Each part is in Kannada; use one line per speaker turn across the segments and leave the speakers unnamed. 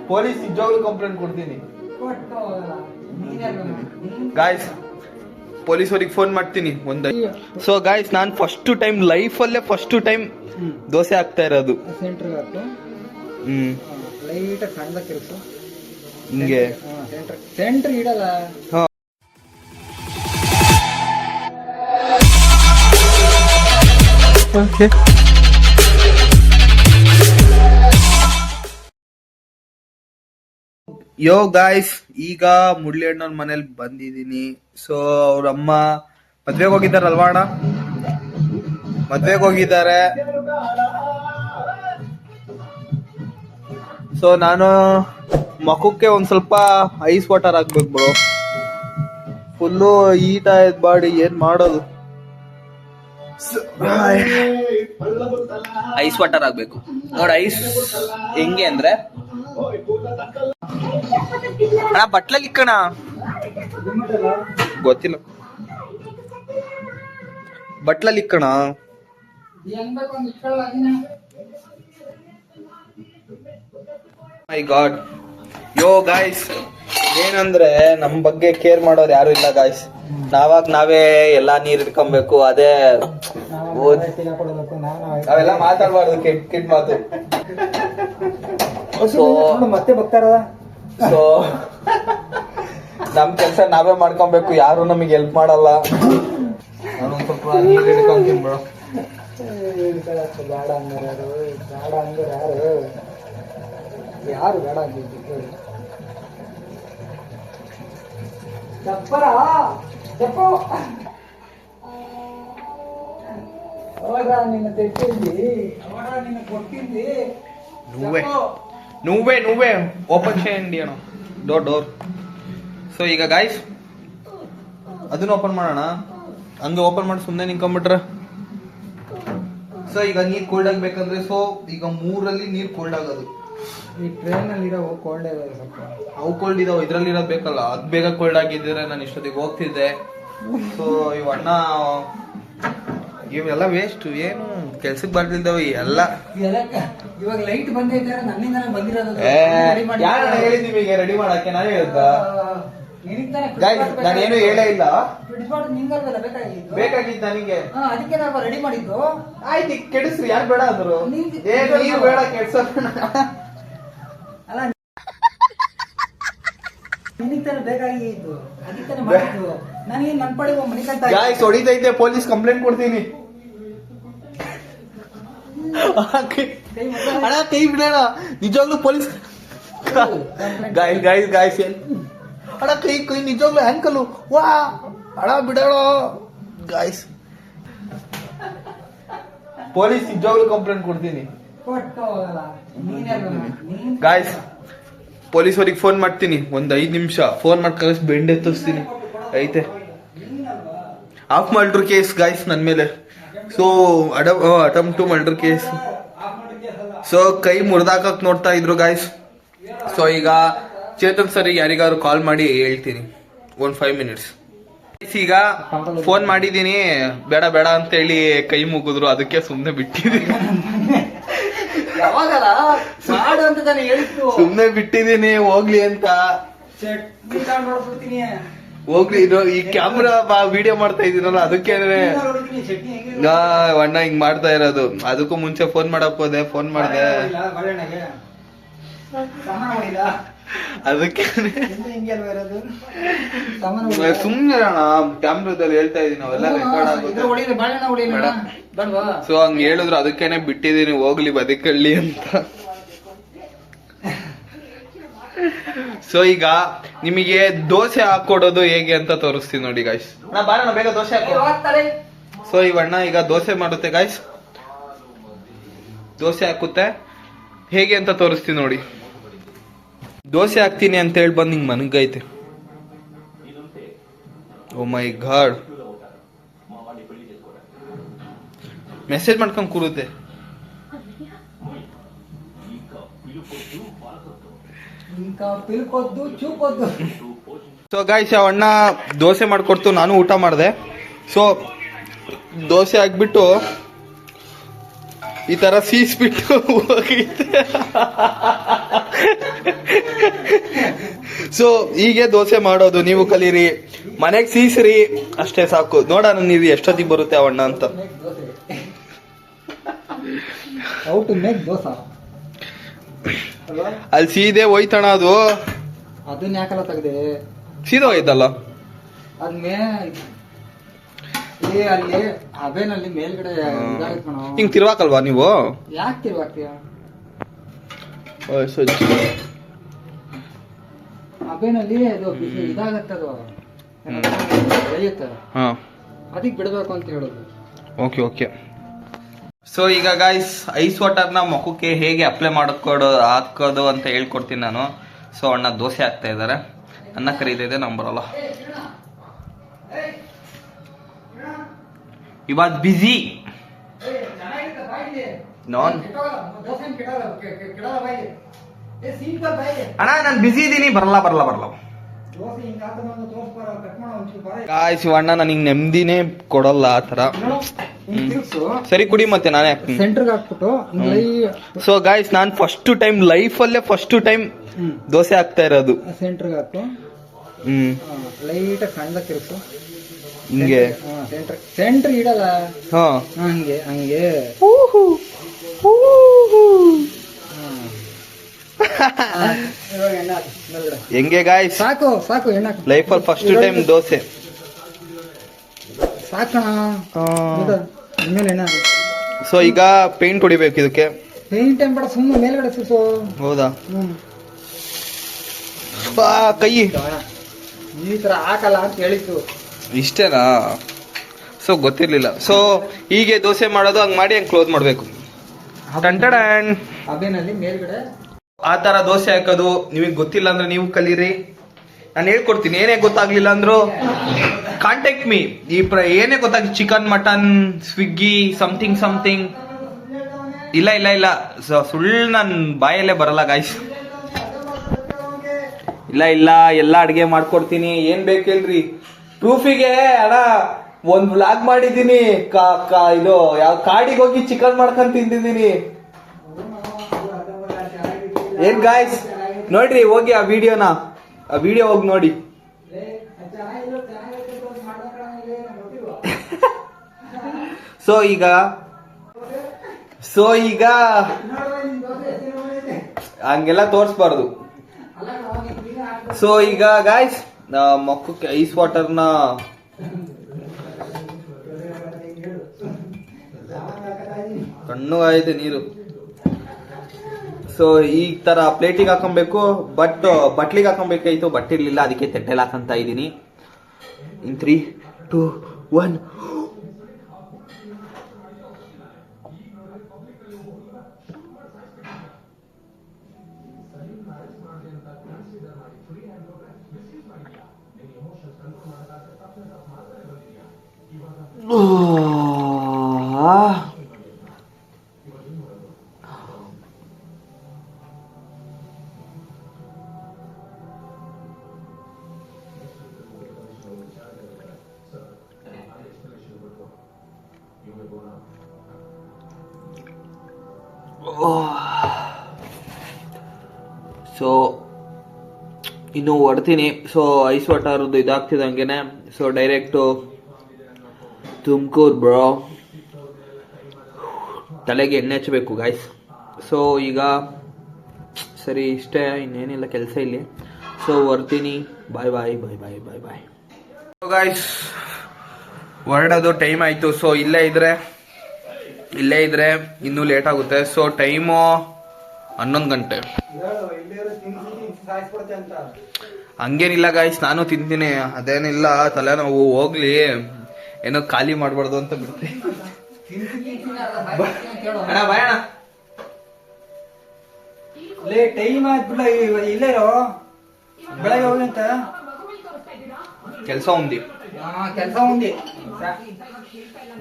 ಪೊಲೀಸ್ ನಿಜವಾಗ್ಲೂ ಕಂಪ್ಲೇಂಟ್ ಕೊಡ್ತೀನಿ ಗಾಯ್ಸ್. ಪೊಲೀಸ್ ಅವ್ರಿಗೆ ಫೋನ್ ಮಾಡ್ತೀನಿ ಒಂದು. ಸೊ ಗಾಯ್ಸ್, ನಾನು ಫಸ್ಟ್ ಟೈಮ್ ಲೈಫಲ್ಲೇ ದೋಸೆ ಹಾಕ್ತಾ ಇರೋದು. ಹಿಂಗೆ
ಸೆಂಟ್ರ್ ಇಡಲ್ಲ.
ಯೋ ಗಾಯ್ಸ್, ಈಗ ಮುರಳಿ ಅಣ್ಣವ್ರ ಮನೇಲಿ ಬಂದಿದ್ದೀನಿ. ಸೊ ಅವ್ರಮ್ಮ ಮದ್ವೆಗೆ ಹೋಗಿದ್ದಾರಲ್ವಾ ಅಣ್ಣ? ಮದ್ವೆಗೆ ಹೋಗಿದ್ದಾರೆ. ಸೊ ನಾನು ಮಖಕ್ಕೆ ಒಂದ್ ಸ್ವಲ್ಪ ಐಸ್ ವಾಟರ್ ಹಾಕ್ಬೇಕು ಬ್ರೋ. ಫುಲ್ಲು ಈಟ್ ಆಯ್ತು ಬಾಡಿ, ಏನ್ ಮಾಡೋದು?
ಐಸ್ ವಾಟರ್ ಆಗ್ಬೇಕು ನೋಡಿ. ಐಸ್ ಹೆಂಗೆ ಅಂದ್ರೆ
ಅಣ್ಣ ಬಟ್ಲಲ್ಲಿ ಇಕ್ಕಣ, ಗೊತ್ತಿಲ್ಲ, ಬಟ್ಲಲ್ಲಿ ಇಕ್ಕಣ. ಮೈ ಗಾಡ್. ಯೋ ಗಾಯ್ಸ್, ಏನಂದ್ರೆ ನಮ್ ಬಗ್ಗೆ ಕೇರ್ ಮಾಡೋರು ಯಾರು ಇಲ್ಲ ಗಾಯ್ಸ್. ನಾವೇ ಎಲ್ಲಾ ನೀರ್ ಇಟ್ಕೊಬೇಕು. ಅದೇ ಅವೆಲ್ಲ ಮಾತಾಡ್ಬಾರ್ದು, ಕೆಟ್ಟ ಮಾತು.
ಮತ್ತೆ ಬರ್ತಾರ.
ಸೊ ನಮ್ ಕೆಲ್ಸ ನಾವೇ ಮಾಡ್ಕೊಬೇಕು, ಯಾರು ನಮಗೆ ಹೆಲ್ಪ್ ಮಾಡಲ್ಲ. ನಾನು ಒಂದ್ ಸ್ವಲ್ಪ ನೀರ್ ಹಿಡ್ಕೊಂತೀನಿ ಬಿಡು.
ಬೇಡ ಅಂದ್ರೆ ಯಾರು ಬೇಡ ಅಂತಿದ್ರು. ಅವಾಗ ನಿನ್ನ ತೆಟ್ಟಿದ್ದಿ, ಅವಾಗ ನಿನ್ನ ಕೊಟ್ಟಿದ್ದಿ.
నువ్వే ఓపెన్ చేయండి అన్న డోర్. ಸೊ ಈಗ ಗಾಯ್ಸ್, ಅದನ್ನ ಓಪನ್ ಮಾಡೋಣ. ಹಂಗೆ ಓಪನ್ ಮಾಡಿ ಸುಮ್ಮನೆ ನಿಂತ್ಕೊಂಡ್ಬಿಟ್ರೆ. ಸೊ ಈಗ ನೀರ್ ಕೋಲ್ಡ್ ಆಗ್ಬೇಕಂದ್ರೆ, ಸೊ ಈಗ 3ರಲ್ಲಿ ನೀರ್ ಕೋಲ್ಡ್ ಆಗೋದು.
ಈ ಟ್ರೈನ್ ಅಲ್ಲಿ ಇರೋ ಕೋಲ್ಡ್ ಸ್ವಲ್ಪ
ಅವು ಕೋಲ್ಡ್ ಇದಾವೆ, ಇದ್ರಲ್ಲಿ ಇರೋದು ಬೇಕಲ್ಲ. ಅದ್ ಬೇಗ ಕೋಲ್ಡ್ ಆಗಿದ್ರೆ ನಾನು ಇಷ್ಟೊತ್ತಿಗೆ ಹೋಗ್ತಿದ್ದೆ. ಸೊ ಇವಣ್ಣ ಇವೆಲ್ಲ ವೇಸ್ಟ್, ಏನು ಕೆಲ್ಸಕ್ಕೆ ಬರ್ತಿದ್ದಾವೆ ಎಲ್ಲ.
ಇವಾಗ ಲೈಟ್ ಬಂದೈತೆ, ನನ್ನಿಂದ ಬಂದಿರೋದು.
ಯಾರು ಹೇಳಿದೀವಿ ಈಗ ರೆಡಿ ಮಾಡಕ್ಕೆ? ನಾನು ಹೇಳ್ದ ನಾನೇನು ಹೇಳೇ ಇಲ್ಲ. ಬೇಕಾಗಿತ್ತು ನನಗೆ,
ಅದಕ್ಕೆ ನಾವು ರೆಡಿ ಮಾಡಿದ್ದು.
ಆಯ್ತು, ಕೆಡಿಸ್ರಿ. ಯಾರು ಬೇಡ ಅಂದ್ರು? ನೀರು ಬೇಡ ಕೆಡ್ಸ.
ಅಲ್ಲ, ನಿನಗೆ ತಾನೆ ಬೇಕಾಗಿದ್ದು, ಅದಕ್ಕೆ ತಾನೆ ಮಾಡಿದ್ದು. ನನಗೆ ನನ್ನ ಪಡೆ ಮನಿಕಂತ
ಗಾಯ್ಸ್ ಹೊಡಿತೈತೆ. ಪೊಲೀಸ್ ಕಂಪ್ಲೇಂಟ್ ಕೊಡ್ತೀನಿ. ಅಣ್ಣ ಕೈ ಬಿಡೋಣ, ನಿಜವಾಗ್ಲೂ ಪೊಲೀಸ್. ಗಾಯ್ಸ್ ಅಣ್ಣ ಕೈ ನಿಜವಾಗ್ಲೂ ಹ್ಯಾಂಕಲ್ಲು. ವಾ ಅಣ್ಣ ಬಿಡೋಣ ಗಾಯ್ಸ್. ಪೊಲೀಸ್ ನಿಜವಾಗ್ಲೂ ಕಂಪ್ಲೇಂಟ್ ಕೊಡ್ತೀನಿ ಗಾಯ್ಸ್. ಪೊಲೀಸ್ ಅವ್ರಿಗೆ ಫೋನ್ ಮಾಡ್ತೀನಿ, ಒಂದ್ 5 ನಿಮಿಷ ಫೋನ್ ಮಾಡಿ ಕಳಿಸಿ ಬೆಂಡ್ ಎತ್ತಿಸ್ತೀನಿ. ಐತೆ ಆಫ್ ಮರ್ಡರ್ ಕೇಸ್ ಗಾಯ್ಸ್ ನನ್ ಮೇಲೆ. So attempt to murder case. So ಕೈ ಮುರಿದಾಕಕ್ ನೋಡ್ತಾ ಇದ್ರು ಗಾಯ್ಸ್. ಸೊ ಈಗ ಚೇತನ್ ಸರ್ ಯಾರಿಗಾದ್ರು ಕಾಲ್ ಮಾಡಿ ಹೇಳ್ತೀನಿ, 5 ಮಿನಿಟ್ಸ್. ಈಗ ಫೋನ್ ಮಾಡಿದೀನಿ, ಬೇಡ ಅಂತ ಹೇಳಿ ಕೈ ಮುಗಿದ್ರು, ಅದಕ್ಕೆ ಸುಮ್ನೆ ಬಿಟ್ಟಿದ್ದೀನಿ. ಸುಮ್ನೆ ಬಿಟ್ಟಿದ್ದೀನಿ, ಹೋಗ್ಲಿ ಅಂತ. ಹೋಗ್ಲಿ, ಈ ಕ್ಯಾಮ್ರಾ ವಿಡಿಯೋ ಮಾಡ್ತಾ ಇದೀನಲ್ಲ, ಅದಕ್ಕೆ ಅಣ್ಣ ಹಿಂಗ್ ಮಾಡ್ತಾ ಇರೋದು. ಅದಕ್ಕೂ ಮುಂಚೆ ಫೋನ್ ಮಾಡಕ್ ಹೋದೆ, ಫೋನ್ ಮಾಡ್ದೆ, ಅದಕ್ಕೆ ಸುಮ್ನೆ ಕ್ಯಾಮ್ರಾದಲ್ಲಿ ಹೇಳ್ತಾ ಇದೀನಿ, ಅವೆಲ್ಲ ರೆಕಾರ್ಡ್ ಆಗುತ್ತೆ. ಸೊ ಹಂಗ ಹೇಳಿದ್ರು, ಅದಕ್ಕೇನೆ ಬಿಟ್ಟಿದೀನಿ, ಹೋಗ್ಲಿ ಬದುಕಳ್ಳಿ ಅಂತ. ಸೊ ಈಗ ನಿಮಗೆ ದೋಸೆ ಹಾಕೊಡೋದು ಹೇಗೆ ಅಂತ ತೋರಿಸ್ತೀನಿ ನೋಡಿ ಗಾಯ್ಸ್. ಬಾರಣ ಬೇಗ ದೋಸೆ ಹಾಕೋ. ಸೊ ಇವಣ್ಣ ಈಗ ದೋಸೆ ಮಾಡುತ್ತೆ ಗಾಯ್ಸ್, ದೋಸೆ ಹಾಕುತ್ತೆ. ಹೇಗೆ ಅಂತ ತೋರಿಸ್ತೀನಿ ನೋಡಿ. ದೋಸೆ ಹಾಕ್ತೀನಿ ಅಂತ ಹೇಳಿ ಬಂದು ಹಿಂಗ್ ಮನಗೈತೆ. ಓ ಮೈ ಗಾಡ್, ಮೆಸೇಜ್ ಮಾಡ್ಕೊಂಡ್ ಕೂರುತ್ತೆ. ಸೊ ಗಾಯ್ಸ್, ಅಣ್ಣ ದೋಸೆ ಮಾಡ್ಕೊಡ್ತು, ನಾನು ಊಟ ಮಾಡಿದೆ. ಸೊ ದೋಸೆ ಹಾಕ್ಬಿಟ್ಟು ಈ ತರ ಸೀಸ್ಬಿಟ್ಟು ಹೋಗೈತೆ. ಸೊ ಹೀಗೆ ದೋಸೆ ಮಾಡೋದು ನೀವು ಕಲೀರಿ, ಮನೆಗೆ ಸೀಸ್ರಿ, ಅಷ್ಟೇ ಸಾಕು. ನೋಡೋಣ ನೀವು ಎಷ್ಟೊತ್ತಿಗೆ ಬರುತ್ತೆ ಅವಣ್ಣ ಅಂತ.
ಹೌ ಟು ಮೇಕ್ ದೋಸಾ
ಅಲ್ಲಿ ಸೀದೆ ಹೋಯ್ತಣ ಅದು.
ಅದನ್ನ ಯಾಕಲ್ಲ ತೆಗ್ದೆ?
ಸೀದಾ ಹೋಯ್ತಲ್ಲ.
ಅದ್ಮೇ ಅಲ್ಲಿ ಅವೇನಲ್ಲಿ ಮೇಲ್ಗಡೆ ಇದಾಗೈತ್ ಕಣೋ.
ಹಿಂಗ್ ತಿರ್ವಾಕಲ್ವಾ ನೀವು?
ಯಾಕೆ ತಿರ್ವಾಕ್ತೀಯ? ಅವೇನಲ್ಲಿ ಅದು ಬಿಸಿ ಇದಾಗತ್ತೆ, ಅದು ಬೆಳೆಯುತ್ತೆ, ಅದಕ್ಕೆ ಬಿಡಬೇಕು ಅಂತ ಹೇಳೋದು.
Okay okay. ಸೊ ಈಗ ಗಾಯ್ಸ್ ಐಸ್ ವಾಟರ್ನ ಮುಖಕ್ಕೆ ಹೇಗೆ ಅಪ್ಲೈ ಹಾಕೋದು ಅಂತ ಹೇಳ್ಕೊಡ್ತೀನಿ ನಾನು. ಸೊ ಅಣ್ಣ ದೋಸೆ ಹಾಕ್ತಾ ಇದ್ದಾರೆ, ಅನ್ನ ಕರೀತಿದೆ, ನಮ್ ಬರಲ್ಲ. ಇವಾಗ ಬಿಸಿ ನಾನ್ ಅಣ್ಣ, ನಾನು ಬಿಸಿ ಇದ್ದೀನಿ, ಬರಲ್ಲ. ಗಾಯ್ಸ್ ಅಣ್ಣ ನನಗೆ ನೆಮ್ಮದಿನೇ ಕೊಡಲ್ಲ ಆ ತರ. ಸರಿ ಕುಡಿ, ಮತ್ತೆ ನಾನೇ ಹಾಕ್ತೀನಿ.
ಸೆಂಟರ್ಗೆ ಹಾಕ್ಬಿಟ್ಟು.
ಸೊ ಗಾಯ್ಸ್ ನಾನು ಫಸ್ಟ್ ಟೈಮ್ ದೋಸೆ ಹಾಕ್ತಾ ಇರೋದು.
ಸೆಂಟರ್ಗೆ ಹಾಕು, ಲೈಟಾಗಿ ಸಣ್ಣದಾಗ ತಿರುಗಿಸು,
ಹಿಂಗೆ.
ಸೆಂಟರ್ ಇಡಲ್ಲ,
ಹಾ
ಹಂಗೆ
ಹೆಂಗೆ ಗಾಯ್ಸ್?
ಸಾಕು ಎಣ್ಣೆ
ಲೈಫಲ್ಲಿ ಫಸ್ಟ್ ಟೈಮ್ ದೋಸೆ.
ಸಾಕಣ ಮೇಲೆ ಎಣ್ಣೆ.
ಸೊ ಈಗ ಪೇಂಟ್ ಹೊಡಿಬೇಕು ಇದಕ್ಕೆ.
ಪೇಂಟ್ ಏನ್ ಬೇಡ, ಸುಮ್ಮನೆ ಮೇಲ್ಗಡೆ ಸುಸು.
ಹೌದಾ? ಕೈ
ಈ ತರ ಹಾಕಲ್ಲ ಅಂತ ಹೇಳಿತ್ತು.
ಇಷ್ಟೇನಾ? ಸೊ ಗೊತ್ತಿರ್ಲಿಲ್ಲ. ಸೊ ಹೀಗೆ ದೋಸೆ ಮಾಡೋದು, ಹಂಗ್ ಮಾಡಿ ಹಂಗ್ ಕ್ಲೋಸ್ ಮಾಡ್ಬೇಕು.
ಅದೇನಲ್ಲಿ ಮೇಲ್ಗಡೆ
ಆ ತರ ದೋಸೆ ಹಾಕೋದು. ನಿಮಗೆ ಗೊತ್ತಿಲ್ಲ ಅಂದ್ರೆ ನೀವು ಕಲೀರಿ, ನಾನು ಹೇಳ್ಕೊಡ್ತೀನಿ. ಏನೇ ಗೊತ್ತಾಗ್ಲಿಲ್ಲ ಅಂದ್ರು ಕಾಂಟ್ಯಾಕ್ಟ್ ಮೀ. ಏನೇ ಗೊತ್ತಾಗಿ, ಚಿಕನ್, ಮಟನ್, ಸ್ವಿಗ್ಗಿ, ಸಮಥಿಂಗ್. ಇಲ್ಲ ಸುಳ್ಳು ನನ್ ಬಾಯಲ್ಲೇ ಬರಲ್ಲ ಗಾಯ್ಸ್. ಇಲ್ಲ ಎಲ್ಲ ಅಡ್ಗೆ ಮಾಡ್ಕೊಡ್ತೀನಿ. ಏನ್ ಬೇಕೇಳ್ರಿ. ಪ್ರೂಫಿಗೆ ಅಣ್ಣ ಒಂದ್ ವ್ಲಾಗ್ ಮಾಡಿದೀನಿ. ಇದು ಯಾವ ಕಾಡಿಗೆ ಹೋಗಿ ಚಿಕನ್ ಮಾಡ್ಕೊಂಡ್ ತಿಂದಿದ್ದೀನಿ. ಏನ್ ಗಾಯ್ಸ್ ನೋಡ್ರಿ, ಹೋಗಿ ಆ ವಿಡಿಯೋ ಹೋಗಿ ನೋಡಿ. ಸೊ ಈಗ ಹಂಗೆಲ್ಲ ತೋರ್ಸ್ಬಾರ್ದು. ಸೊ ಈಗ ಗಾಯ್ಸ್ ಮೊಕ್ಕಕ್ಕೆ ಐಸ್ ವಾಟರ್ನ ತಣ್ಣಗಾಗಿದೆ ನೀರು. ಸೊ ಈ ತರ ಪ್ಲೇಟಿಗೆ ಹಾಕೊಬೇಕು, ಬಟ್ ಬಟ್ಲಿಗೆ ಹಾಕೊಬೇಕಾಯ್ತು, ಬಟ್ಟೆ ಇರ್ಲಿಲ್ಲ, ಅದಕ್ಕೆ ತೆಟ್ಟೆಲ್ ಹಾಕಂತ ಇದೀನಿ. ಇನ್ 3, 2, 1. ಸೊ ಇನ್ನು ಹೊಡ್ತೀನಿ. ಸೊ ಐಸ್ ವಾಟರ್ದು ಇದಾಗ್ತಿದಂಗೆನೆ ಸೊ ಡೈರೆಕ್ಟು ತುಮಕೂರು ಬ್ರೋ, ತಲೆಗೆ ಎಣ್ಣೆ ಹಚ್ಚಬೇಕು ಗಾಯ್ಸ್. ಸೊ ಈಗ ಸರಿ ಇಷ್ಟೇ, ಇನ್ನೇನಿಲ್ಲ ಕೆಲಸ ಇಲ್ಲಿ. ಸೊ ಹೊರ್ತೀನಿ. ಬಾಯ್ ಗಾಯ್ಸ್, ಹೊರಡೋದು ಟೈಮ್ ಆಯಿತು. ಸೊ ಇಲ್ಲೇ ಇದ್ರೆ ಇನ್ನೂ ಲೇಟ್ ಆಗುತ್ತೆ. ಸೊ ಟೈಮು 11 ಗಂಟೆ. ಹಂಗೇನಿಲ್ಲ ಗಾಯ್ಸ್, ನಾನು ತಿಂತೀನಿ, ಅದೇನಿಲ್ಲ. ತಲೆನೋವು ಹೋಗ್ಲಿ, ಏನೋ ಖಾಲಿ ಮಾಡ್ಬಾರ್ದು ಅಂತ ಬಿಡ್ತೀನಿ. ಅಣ್ಣ ಬಾಯ್ ಅಣ್ಣ.
ಟೈಮ್ ಆಯ್ತು ಬಿಡ, ಇಲ್ಲೇ ಇರೋ, ಬೆಳಗ್ಗೆ ಹೋಗಿ ಅಂತ
ಕೆಲಸ ఉంది.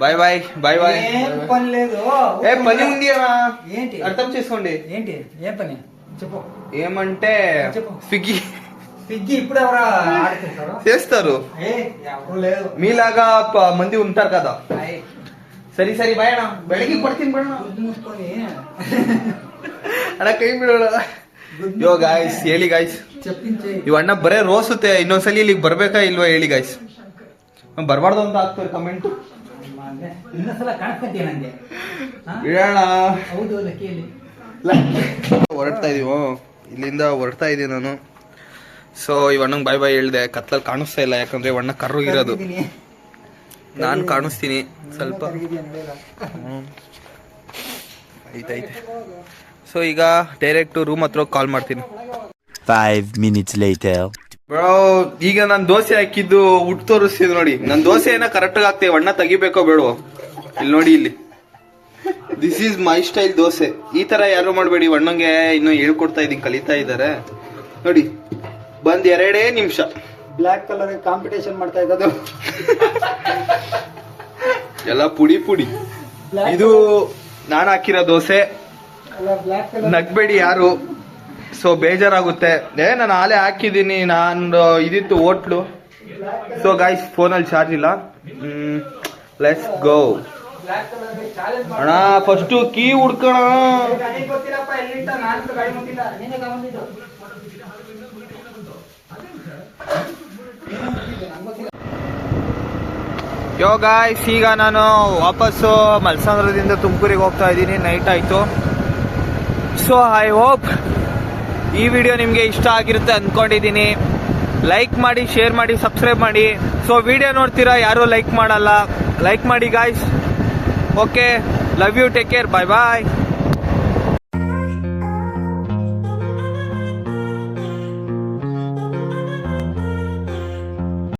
బాయ్ ఏ పని ఉంది
ఏంటి
అర్థం చేసుకోండి.
ఏంటి ఏం పని చెప్పు.
ఏమంటే స్విగ్గీ
ఇప్పుడు ఎవరు ఆడుతుంటారు,
చేస్తారు.
ఎవరు లేదు,
మీలాగా మంది ఉంటారు కదా. సరి బాయ్ అಣ್ಣ, ಬೆಳಗ್ಗೆ ಕೊಡ್ತೀನಿ ಬಿಡೋಣ.
ಮೂಸ್కొని
ಅಣ್ಣ ಕೈ ಬಿಡೋಣ. ಯೋ ಗಾಯ್ಸ್ ಹೇಳಿ ಗಾಯ್ಸ್,
ಚಪ್ಪಿನ
ಇವ್ ಅಣ್ಣ ಬರೇ ರೋಸುತ್ತೆ. ಇನ್ನೊಂದ್ಸಲಿ ಇಲ್ಲಿಗೆ ಬರ್ಬೇಕಾ ಇಲ್ವಾ ಹೇಳಿ ಗಾಯ್ಸ್. ಬರ್ಬಾರ್ದು ಅಂತ ಹಾಕ್ತಾರೆ ಕಮೆಂಟ್.
ಇನ್ನೊಂದ್ಸಲ ಕಾಣಿಸ್ಕೊತೀಯ ನಂಗೆ.
ಹೇಳೋಣ.
ಹೌದು ಅಲ್ಲ ಕೇಳಿ.
ಹೊರಡ್ತಾ ಇದೀವೋ, ಇಲ್ಲಿಂದ ಹೊರಡ್ತಾ ಇದೀನಿ ನಾನು. ಸೊ ಇವಣ್ಣಂಗೆ ಬಾಯ್ ಬಾಯ್ ಹೇಳ್ದೆ. ಕತ್ಲಲ್ಲಿ ಕಾಣಿಸ್ತಾ ಇಲ್ಲ, ಯಾಕಂದ್ರೆ ಇವಣ್ಣ ಕರ್ರೋಗಿರೋದು. ನಾನು ಕಾಣಿಸ್ತೀನಿ ಸ್ವಲ್ಪ. ಐತೈತೆ. ಸೊ ಈಗ ಡೈರೆಕ್ಟ್ ರೂಮ್ ಹತ್ರ ಕಾಲ್ ಮಾಡ್ತೀನಿ.
5 minutes later.
ಬ್ರೋ ಈಗ ನಾನು ದೋಸೆ ಹಾಕಿದ್ದು ಉಟ್ ತೋರಿಸ್ತೀನಿ ನೋಡಿ. ನನ್ನ ದೋಸೆ ಏನೋ ಕರೆಕ್ಟಾಗಿ ಆಗ್ತೇವೆ. ಅಣ್ಣ ತೆಗಿಬೇಕೋ ಬೇಡವೋ? ಇಲ್ಲಿ ನೋಡಿ, ಇಲ್ಲಿ this is my style dosa. ಈ ತರ ಯಾರು ಮಾಡಬೇಡಿ. ಅಣ್ಣಂಗೆ ಇನ್ನು ಹೇಳ್ಕೊಡ್ತಾ ಇದೀನಿ, ಕಲಿತಾ ಇದ್ದಾರೆ ನೋಡಿ. ಬಂದ್ 2 ನಿಮಿಷ.
ಬ್ಲ್ಯಾಕ್ ಕಲರ್ ಕಾಂಪಿಟೇಷನ್ ಮಾಡ್ತಾ ಇದ್ದದು.
ಎಲ್ಲ ಪುಡಿ ಪುಡಿ. ಇದು ನಾನು ಹಾಕಿರೋ ದೋಸೆ.
ಬ್ಲ್ಯಾಕ್ ಕಲರ್
ನಗ್ಬೇಡಿ ಯಾರು. ಸೊ ಬೇಜಾರಾಗುತ್ತೆ. ನಾನು ಆಲೆ ಹಾಕಿದ್ದೀನಿ. ನಾನು ಇದಿತ್ತು ಹೋಟ್ಲು. ಸೊ ಗಾಯ್ಸ್ ಫೋನಲ್ಲಿ ಚಾರ್ಜ್ ಇಲ್ಲ. Let's go. ಅಣ್ಣ ಫಸ್ಟು ಕೀ ಹುಡ್ಕೋಣ.
ಗೊತ್ತಿಲ್ಲಪ್ಪ ಎಲ್ಲಿಟ್ಟ. ನಾನು ಗಾಡಿ ಮುಟ್ಟಿಲ್ಲ, ನೀನೇ ತಗೊಂಡಿದ್ದು.
ಯೋ ಗಾಯ್ಸ್ ಈಗ ನಾನು ವಾಪಸ್ಸು ಮಲ್ಸಂದ್ರದಿಂದ ತುಮಕೂರಿಗೆ ಹೋಗ್ತಾ ಇದ್ದೀನಿ. ನೈಟ್ ಆಯಿತು. ಸೊ ಐ ಹೋಪ್ ಈ ವಿಡಿಯೋ ನಿಮಗೆ ಇಷ್ಟ ಆಗಿರುತ್ತೆ ಅಂದ್ಕೊಂಡಿದ್ದೀನಿ. ಲೈಕ್ ಮಾಡಿ, ಶೇರ್ ಮಾಡಿ, ಸಬ್ಸ್ಕ್ರೈಬ್ ಮಾಡಿ. ಸೊ ವಿಡಿಯೋ ನೋಡ್ತೀರಾ, ಯಾರೂ ಲೈಕ್ ಮಾಡಲ್ಲ. ಲೈಕ್ ಮಾಡಿ guys. Okay, love you, take care, bye bye.